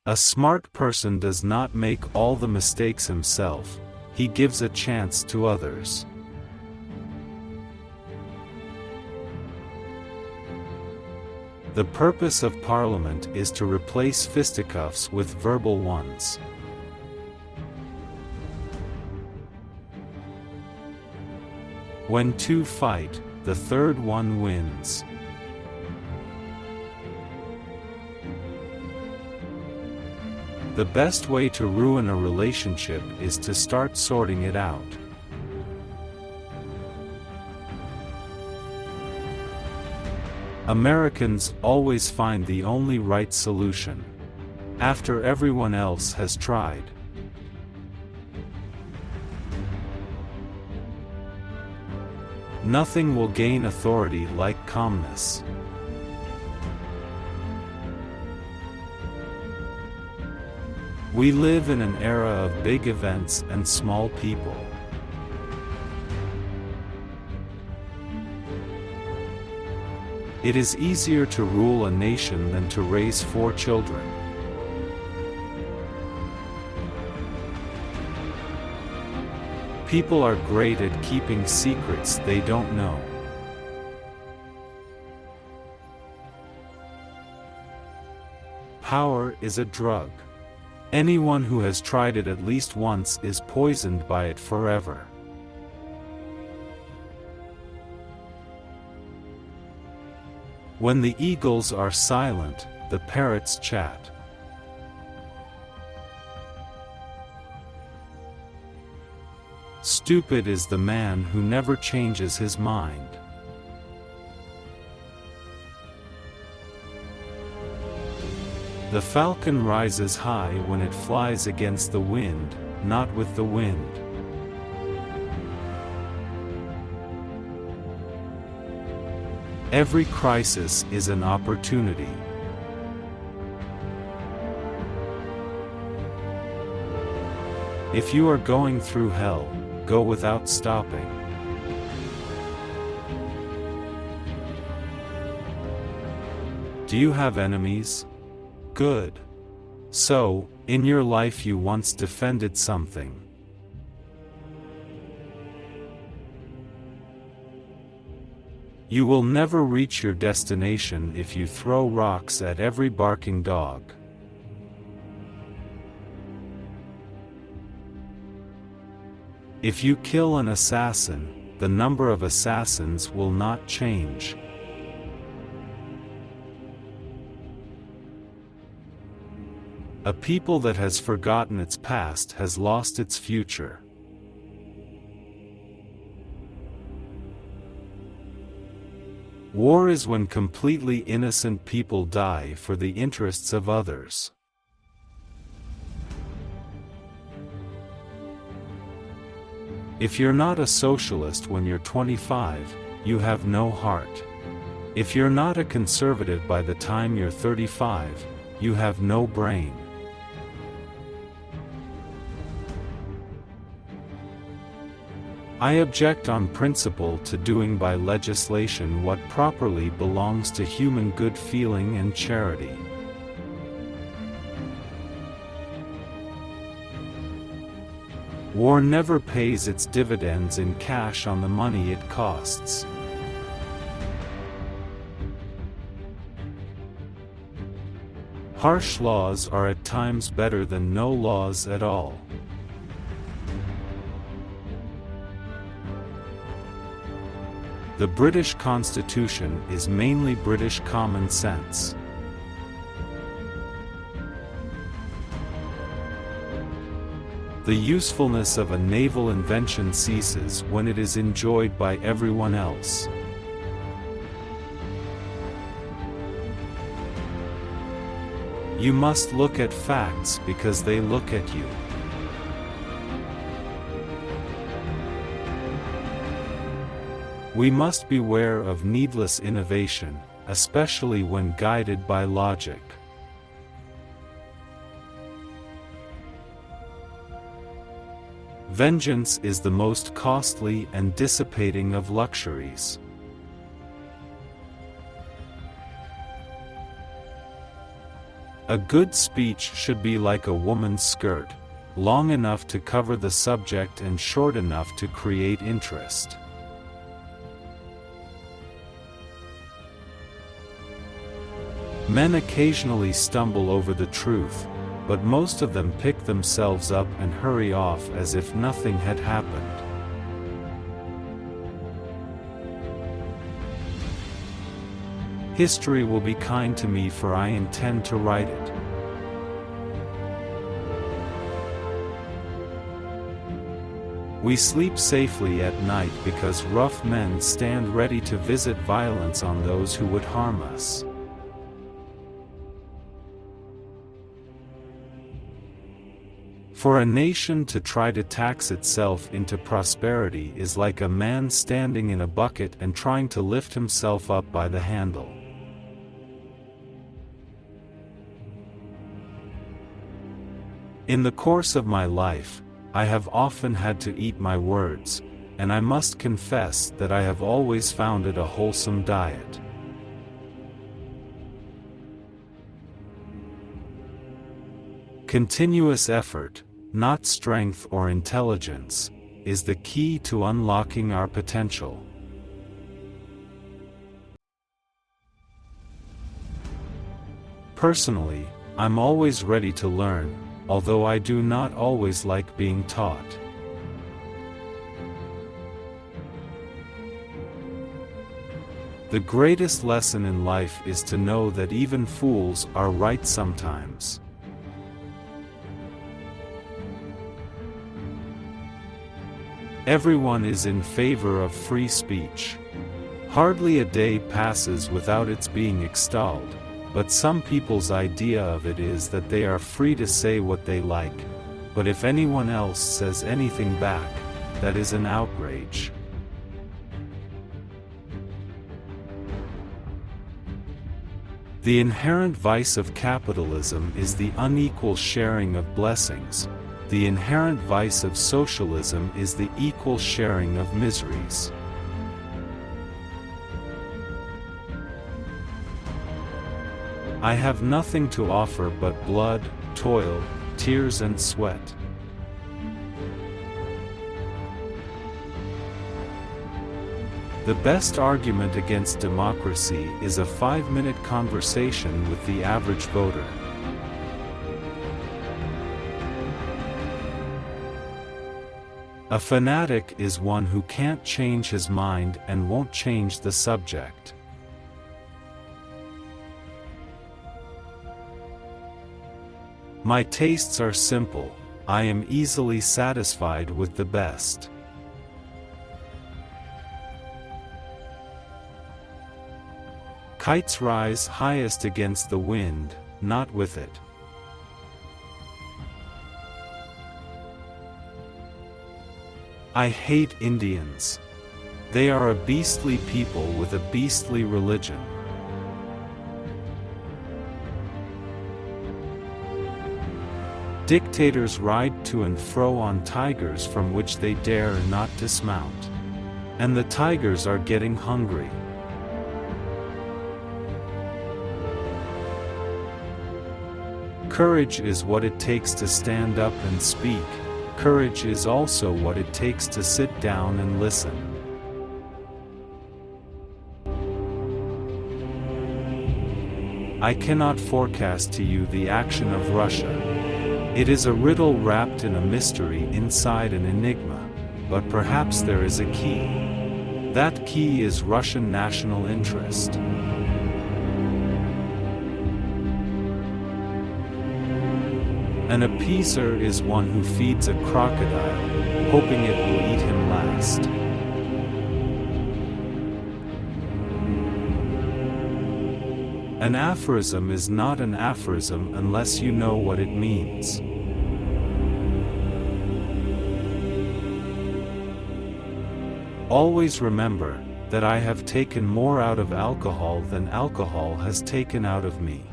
A smart person does not make all the mistakes himself, he gives a chance to others. The purpose of Parliament is to replace fisticuffs with verbal ones. When two fight, the third one wins. The best way to ruin a relationship is to start sorting it out. Americans always find the only right solution after everyone else has tried. Nothing will gain authority like calmness. We live in an era of big events and small people. It is easier to rule a nation than to raise 4 children. People are great at keeping secrets they don't know. Power is a drug. Anyone who has tried it at least once is poisoned by it forever. When the eagles are silent, the parrots chat. Stupid is the man who never changes his mind. The falcon rises high when it flies against the wind, not with the wind. Every crisis is an opportunity. If you are going through hell, go without stopping. Do you have enemies? Good. So, in your life you once defended something. You will never reach your destination if you throw rocks at every barking dog. If you kill an assassin, the number of assassins will not change. A people that has forgotten its past has lost its future. War is when completely innocent people die for the interests of others. If you're not a socialist when you're 25, you have no heart. If you're not a conservative by the time you're 35, you have no brain. I object on principle to doing by legislation what properly belongs to human good feeling and charity. War never pays its dividends in cash on the money it costs. Harsh laws are at times better than no laws at all. The British Constitution is mainly British common sense. The usefulness of a naval invention ceases when it is enjoyed by everyone else. You must look at facts because they look at you. We must beware of needless innovation, especially when guided by logic. Vengeance is the most costly and dissipating of luxuries. A good speech should be like a woman's skirt, long enough to cover the subject and short enough to create interest. Men occasionally stumble over the truth, but most of them pick themselves up and hurry off as if nothing had happened. History will be kind to me, for I intend to write it. We sleep safely at night because rough men stand ready to visit violence on those who would harm us. For a nation to try to tax itself into prosperity is like a man standing in a bucket and trying to lift himself up by the handle. In the course of my life, I have often had to eat my words, and I must confess that I have always found it a wholesome diet. Continuous effort, not strength or intelligence, is the key to unlocking our potential. Personally, I'm always ready to learn, although I do not always like being taught. The greatest lesson in life is to know that even fools are right sometimes. Everyone is in favor of free speech. Hardly a day passes without its being extolled, but some people's idea of it is that they are free to say what they like, but if anyone else says anything back, that is an outrage. The inherent vice of capitalism is the unequal sharing of blessings. The inherent vice of socialism is the equal sharing of miseries. I have nothing to offer but blood, toil, tears and sweat. The best argument against democracy is a 5-minute conversation with the average voter. A fanatic is one who can't change his mind and won't change the subject. My tastes are simple. I am easily satisfied with the best. Kites rise highest against the wind, not with it. I hate Indians. They are a beastly people with a beastly religion. Dictators ride to and fro on tigers from which they dare not dismount. And the tigers are getting hungry. Courage is what it takes to stand up and speak. Courage is also what it takes to sit down and listen. I cannot forecast to you the action of Russia. It is a riddle wrapped in a mystery inside an enigma, but perhaps there is a key. That key is Russian national interest. An appeaser is one who feeds a crocodile, hoping it will eat him last. An aphorism is not an aphorism unless you know what it means. Always remember that I have taken more out of alcohol than alcohol has taken out of me.